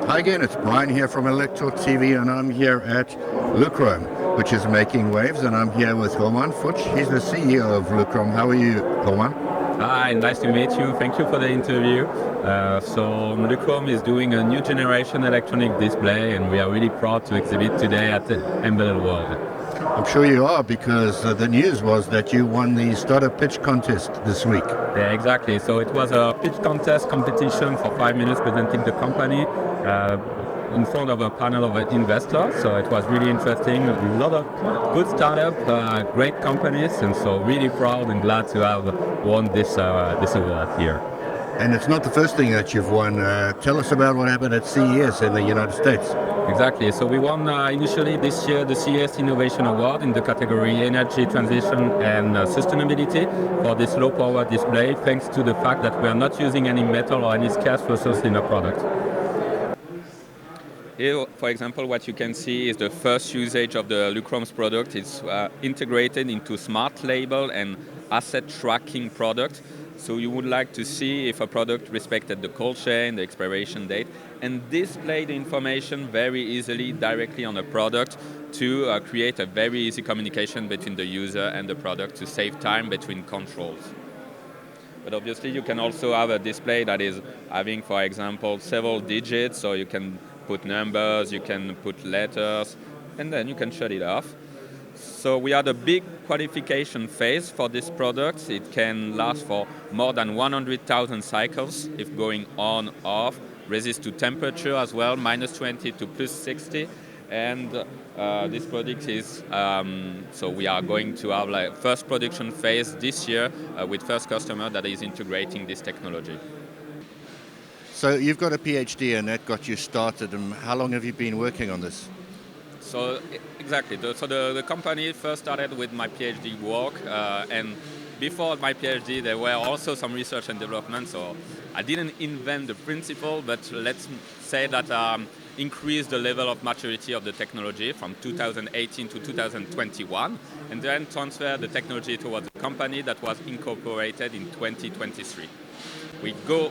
Hi again, it's Brian here from Elektor TV, and I'm here at Luchrome, which is making waves, and I'm here with Romain Futsch. He's the CEO of Luchrome. How are you, Romain? Hi, nice to meet you. Thank you for the interview. So Luchrome is doing a new generation electronic display, and we are really proud to exhibit today at the Embedded World. I'm sure you are, because the news was that you won the startup pitch contest this week. Yeah, exactly. So it was a pitch contest competition for 5 minutes presenting the company in front of a panel of investors. So it was really interesting. A lot of good startups, great companies, and so really proud and glad to have won this award here. And it's not the first thing that you've won. Tell us about what happened at CES in the United States. Exactly. So we won initially this year the CES Innovation Award in the category Energy Transition and Sustainability for this low-power display, thanks to the fact that we are not using any metal or any scarce resource in our product. Here, for example, what you can see is the first usage of the Luchrome's product. It's integrated into smart label and asset tracking product. So you would like to see if a product respected the cold chain, the expiration date, and display the information very easily directly on the product to create a very easy communication between the user and the product to save time between controls. But obviously you can also have a display that is having, for example, several digits, so you can put numbers, you can put letters, and then you can shut it off. So we had a big qualification phase for this product. It can last for more than 100,000 cycles if going on, off, resist to temperature as well, -20 to +60. And this product is, so we are going to have like first production phase this year with first customer that is integrating this technology. So you've got a PhD, and that got you started. And how long have you been working on this? So exactly. The company first started with my PhD work, and before my PhD, there were also some research and development. So I didn't invent the principle, but let's say that increased the level of maturity of the technology from 2018 to 2021, and then transferred the technology towards a company that was incorporated in 2023. We go.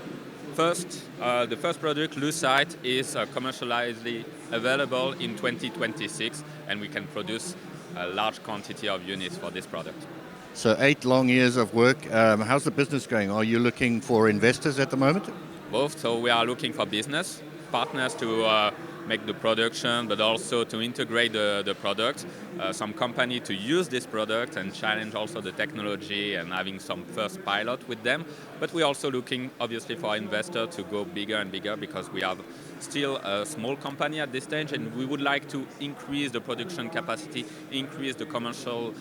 First, the first product, Lusight, is commercially available in 2026, and we can produce a large quantity of units for this product. So 8 long years of work. How's the business going? Are you looking for investors at the moment? Both. So we are looking for business partners to make the production, but also to integrate the product. Some company to use this product and challenge also the technology and having some first pilot with them. But we're also looking, obviously, for investor to go bigger and bigger, because we have still a small company at this stage, and we would like to increase the production capacity, increase the commercial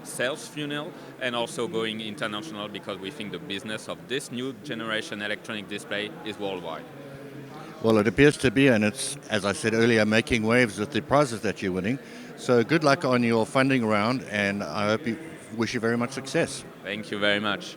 sales funnel, and also going international, because we think the business of this new generation electronic display is worldwide. Well, it appears to be, and it's, as I said earlier, making waves with the prizes that you're winning. So good luck on your funding round, and I wish you very much success. Thank you very much.